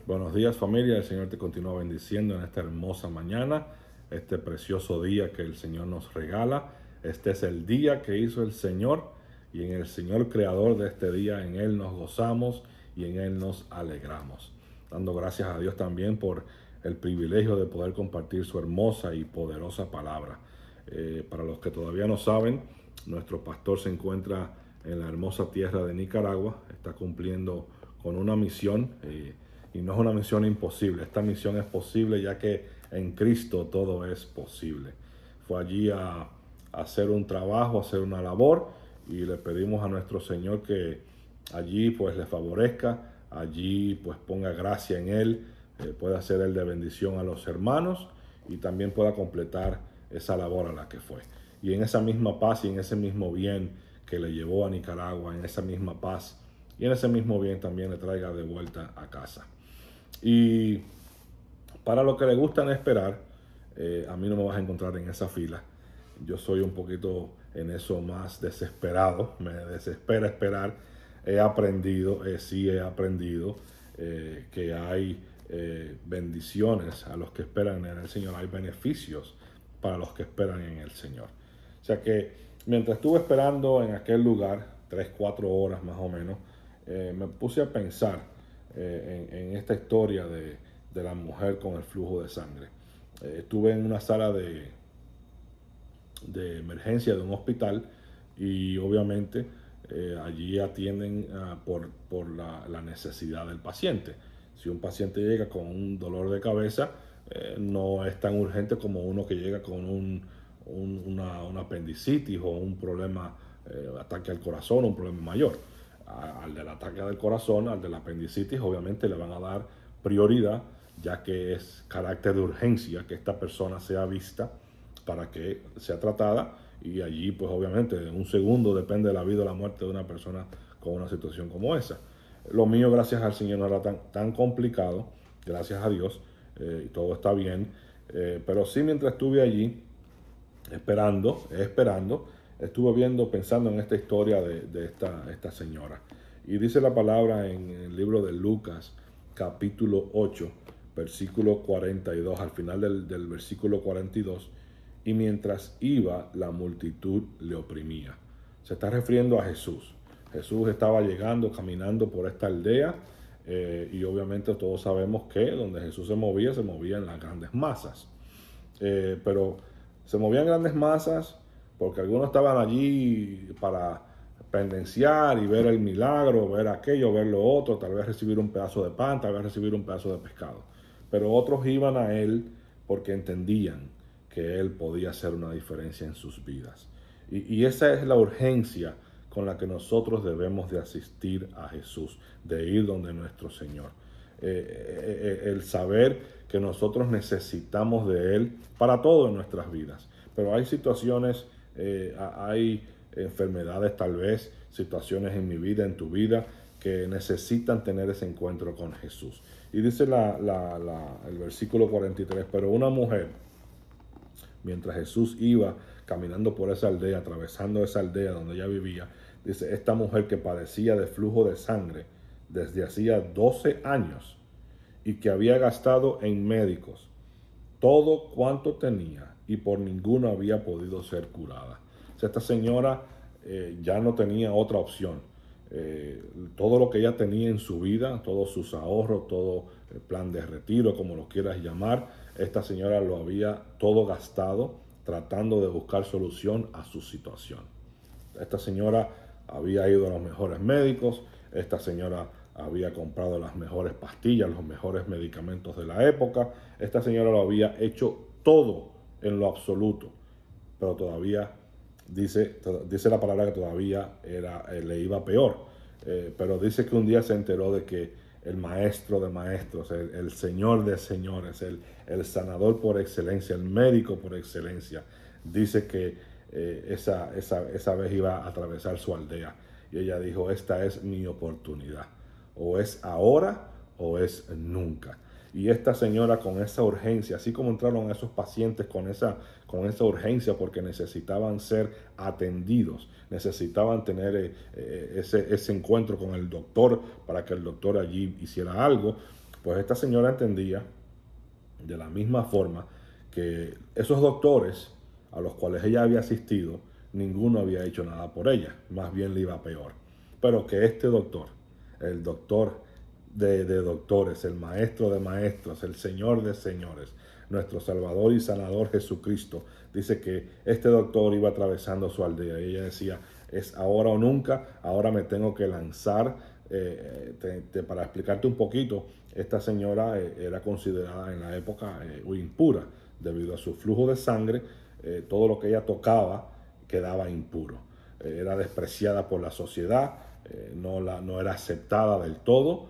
Buenos días, familia. El Señor te continúa bendiciendo en esta hermosa mañana, este precioso día que el Señor nos regala. Este es el día que hizo el Señor, y en el Señor creador de este día, en Él nos gozamos y en Él nos alegramos. Dando gracias a Dios también por el privilegio de poder compartir su hermosa y poderosa palabra. Para los que todavía no saben, nuestro pastor se encuentra en la hermosa tierra de Nicaragua. Está cumpliendo con una misión. Y no es una misión imposible. Esta misión es posible ya que en Cristo todo es posible. Fue allí a hacer un trabajo, a hacer una labor, y le pedimos a nuestro Señor que allí pues le favorezca, allí pues ponga gracia en él, pueda ser él de bendición a los hermanos y también pueda completar esa labor a la que fue. Y en esa misma paz y en ese mismo bien que le llevó a Nicaragua, en esa misma paz y en ese mismo bien también le traiga de vuelta a casa. Y para los que les gustan esperar, a mí no me vas a encontrar en esa fila. Yo soy un poquito en eso más desesperado, me desespera esperar. He aprendido, sí he aprendido que hay bendiciones a los que esperan en el Señor, hay beneficios para los que esperan en el Señor. O sea que mientras estuve esperando en aquel lugar, 3, 4 horas más o menos, me puse a pensar en esta historia de la mujer con el flujo de sangre. Estuve en una sala de emergencia de un hospital, y obviamente allí atienden por la necesidad del paciente. Si un paciente llega con un dolor de cabeza, no es tan urgente como uno que llega con una apendicitis o un problema, ataque al corazón, un problema mayor. Al del ataque del corazón, al del apendicitis, obviamente le van a dar prioridad, ya que es carácter de urgencia que esta persona sea vista para que sea tratada, y allí pues obviamente en un segundo depende de la vida o la muerte de una persona con una situación como esa. Lo mío, gracias al Señor, no era tan complicado, gracias a Dios, todo está bien, pero sí, mientras estuve allí esperando, estuve viendo, pensando en esta historia de esta señora. Y dice la palabra en el libro de Lucas, capítulo 8, versículo 42, al final del versículo 42, y mientras iba, la multitud le oprimía. Se está refiriendo a Jesús. Jesús estaba llegando, caminando por esta aldea, y obviamente todos sabemos que donde Jesús se movía en las grandes masas. Pero se movían grandes masas porque algunos estaban allí para pendenciar y ver el milagro, ver aquello, ver lo otro, tal vez recibir un pedazo de pan, tal vez recibir un pedazo de pescado. Pero otros iban a él porque entendían que él podía hacer una diferencia en sus vidas. Y esa es la urgencia con la que nosotros debemos de asistir a Jesús, de ir donde nuestro Señor. El saber que nosotros necesitamos de Él para todo en nuestras vidas. Pero hay situaciones, hay enfermedades tal vez, situaciones en mi vida, en tu vida, que necesitan tener ese encuentro con Jesús. Y dice el versículo 43, pero una mujer, mientras Jesús iba caminando por esa aldea, atravesando esa aldea donde ella vivía, dice, esta mujer que padecía de flujo de sangre desde hacía 12 años y que había gastado en médicos todo cuanto tenía y por ninguno había podido ser curada. O sea, esta señora ya no tenía otra opción. Todo lo que ella tenía en su vida, todos sus ahorros, todo el plan de retiro, como lo quieras llamar, esta señora lo había todo gastado tratando de buscar solución a su situación. Esta señora había ido a los mejores médicos, esta señora había comprado las mejores pastillas, los mejores medicamentos de la época, esta señora lo había hecho todo en lo absoluto, pero todavía dice la palabra que todavía le iba peor. Pero dice que un día se enteró de que el maestro de maestros, el señor de señores, el sanador por excelencia, el médico por excelencia, dice que esa vez iba a atravesar su aldea. Y ella dijo, esta es mi oportunidad. O es ahora o es nunca. Y esta señora con esa urgencia, así como entraron esos pacientes con esa urgencia porque necesitaban ser atendidos, necesitaban tener ese encuentro con el doctor para que el doctor allí hiciera algo, Pues esta señora entendía de la misma forma que esos doctores a los cuales ella había asistido, ninguno había hecho nada por ella, más bien le iba peor. Pero que este doctor, el doctor de doctores, el maestro de maestros, el señor de señores, nuestro Salvador y Sanador Jesucristo, dice que este doctor iba atravesando su aldea y ella decía, es ahora o nunca, ahora me tengo que lanzar. Para explicarte un poquito, esta señora era considerada en la época impura debido a su flujo de sangre. Todo lo que ella tocaba quedaba impuro. Era despreciada por la sociedad, no era aceptada del todo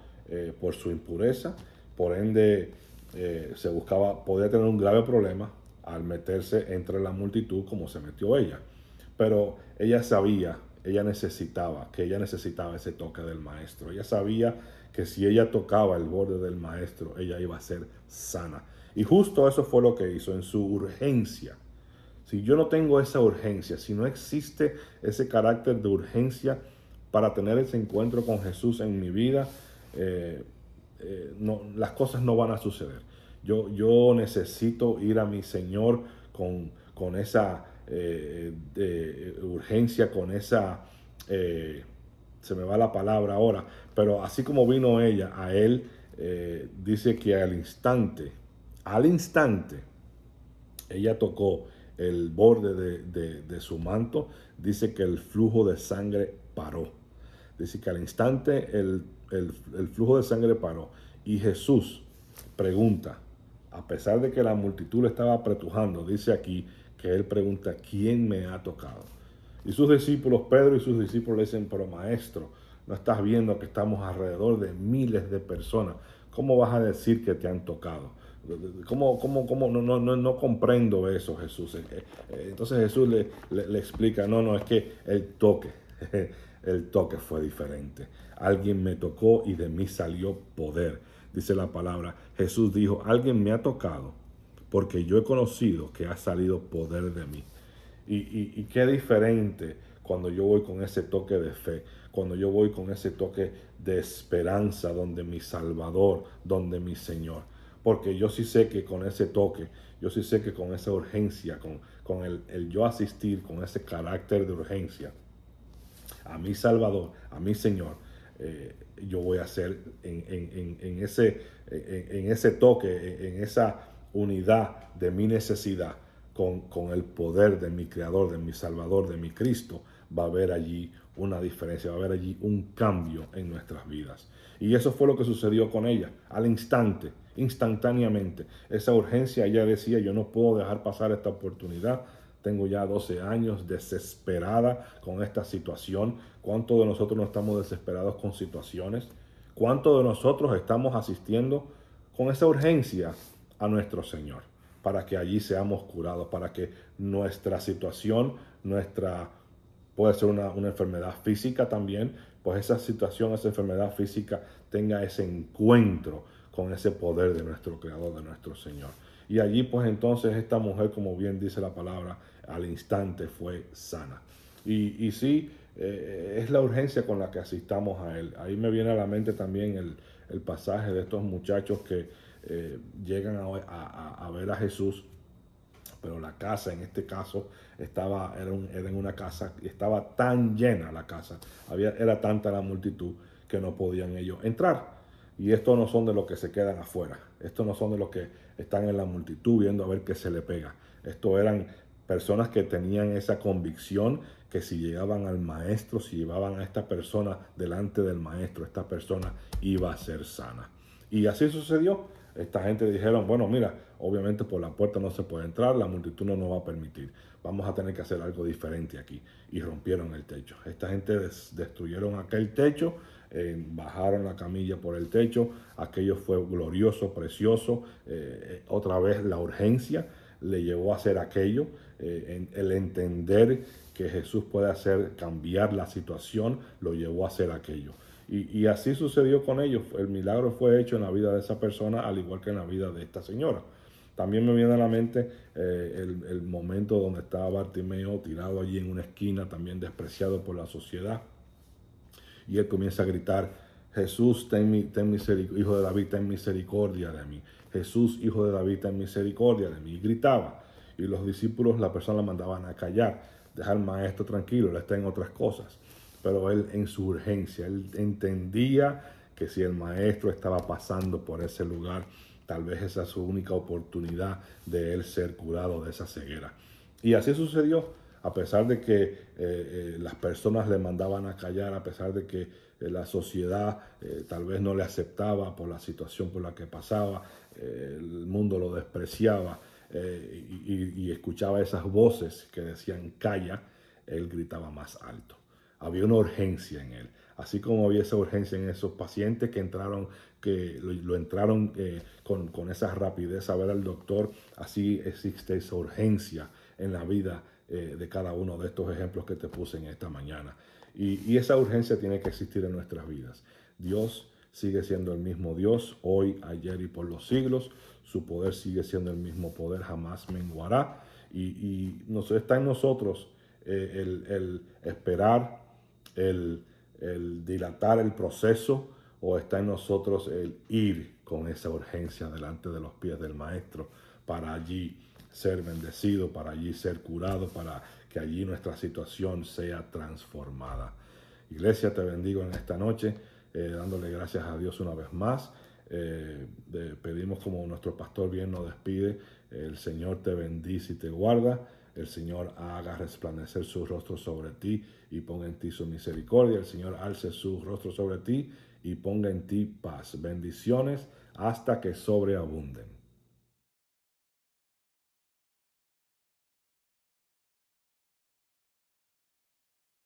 por su impureza. Por ende, podía tener un grave problema al meterse entre la multitud como se metió ella. Pero ella sabía, ella necesitaba ese toque del maestro. Ella sabía que si ella tocaba el borde del maestro, ella iba a ser sana. Y justo eso fue lo que hizo en su urgencia. Si yo no tengo esa urgencia, si no existe ese carácter de urgencia para tener ese encuentro con Jesús en mi vida, las cosas no van a suceder. Yo necesito ir a mi Señor con esa urgencia, con esa, se me va la palabra ahora, pero así como vino ella a él, dice que al instante, ella tocó el borde de su manto, dice que el flujo de sangre paró. Dice que al instante el flujo de sangre paró. Y Jesús pregunta, a pesar de que la multitud le estaba apretujando, dice aquí que él pregunta, ¿quién me ha tocado? Y sus discípulos, Pedro y sus discípulos le dicen, pero maestro, ¿no estás viendo que estamos alrededor de miles de personas? ¿Cómo vas a decir que te han tocado? ¿Cómo? No comprendo eso, Jesús. Entonces Jesús le explica, no, es que el toque fue diferente. Alguien me tocó y de mí salió poder. Dice la palabra, Jesús dijo, alguien me ha tocado porque yo he conocido que ha salido poder de mí. Y qué diferente cuando yo voy con ese toque de fe, cuando yo voy con ese toque de esperanza donde mi Salvador, donde mi Señor. Porque yo sí sé que con ese toque, yo sí sé que con esa urgencia, con el yo asistir, con ese carácter de urgencia, a mi Salvador, a mi Señor, yo voy a ser en ese toque, en esa unidad de mi necesidad con el poder de mi Creador, de mi Salvador, de mi Cristo, va a haber allí una diferencia, va a haber allí un cambio en nuestras vidas. Y eso fue lo que sucedió con ella, al instante, instantáneamente. Esa urgencia, ella decía, yo no puedo dejar pasar esta oportunidad. Tengo ya 12 años desesperada con esta situación. ¿Cuántos de nosotros no estamos desesperados con situaciones? ¿Cuántos de nosotros estamos asistiendo con esa urgencia a nuestro Señor? Para que allí seamos curados, para que nuestra situación, puede ser una enfermedad física también, pues esa situación, esa enfermedad física tenga ese encuentro con ese poder de nuestro Creador, de nuestro Señor. Y allí pues entonces esta mujer, como bien dice la palabra, al instante fue sana. Y sí, es la urgencia con la que asistamos a Él. Ahí me viene a la mente también el pasaje de estos muchachos que llegan a ver a Jesús, pero la casa en este caso era en una casa, estaba tan llena la casa, era tanta la multitud que no podían ellos entrar. Y estos no son de los que se quedan afuera, estos no son de los que están en la multitud viendo a ver qué se le pega. Estos eran personas que tenían esa convicción que si llegaban al maestro, si llevaban a esta persona delante del maestro, esta persona iba a ser sana. Y así sucedió. Esta gente dijeron, bueno, mira, obviamente por la puerta no se puede entrar, la multitud no nos va a permitir. Vamos a tener que hacer algo diferente aquí. Y rompieron el techo. Esta gente destruyeron aquel techo, bajaron la camilla por el techo. Aquello fue glorioso, precioso. Otra vez la urgencia le llevó a hacer aquello. El entender que Jesús puede hacer cambiar la situación lo llevó a hacer aquello. Y así sucedió con ellos. El milagro fue hecho en la vida de esa persona, al igual que en la vida de esta señora. También me viene a la mente el momento donde estaba Bartimeo tirado allí en una esquina, también despreciado por la sociedad. Y él comienza a gritar, Jesús, hijo de David, ten misericordia de mí. Jesús, hijo de David, ten misericordia de mí. Y gritaba. Y los discípulos, la persona la mandaban a callar, dejar al maestro tranquilo, él está en otras cosas. Pero él en su urgencia, él entendía que si el maestro estaba pasando por ese lugar, tal vez esa es su única oportunidad de él ser curado de esa ceguera. Y así sucedió, a pesar de que las personas le mandaban a callar, a pesar de que la sociedad tal vez no le aceptaba por la situación por la que pasaba, el mundo lo despreciaba y escuchaba esas voces que decían calla, él gritaba más alto. Había una urgencia en él, así como había esa urgencia en esos pacientes que entraron, que lo entraron con esa rapidez a ver al doctor, así existe esa urgencia en la vida de cada uno de estos ejemplos que te puse en esta mañana. Y esa urgencia tiene que existir en nuestras vidas. Dios sigue siendo el mismo Dios, hoy, ayer y por los siglos. Su poder sigue siendo el mismo poder, jamás menguará. Y está en nosotros el esperar, el dilatar el proceso, o está en nosotros el ir con esa urgencia delante de los pies del Maestro para allí ser bendecido, para allí ser curado, para que allí nuestra situación sea transformada. Iglesia, te bendigo en esta noche, dándole gracias a Dios una vez más. Pedimos, como nuestro pastor bien nos despide, el Señor te bendice y te guarda, el Señor haga resplandecer su rostro sobre ti y ponga en ti su misericordia, el Señor alce su rostro sobre ti y ponga en ti paz. Bendiciones hasta que sobreabunden.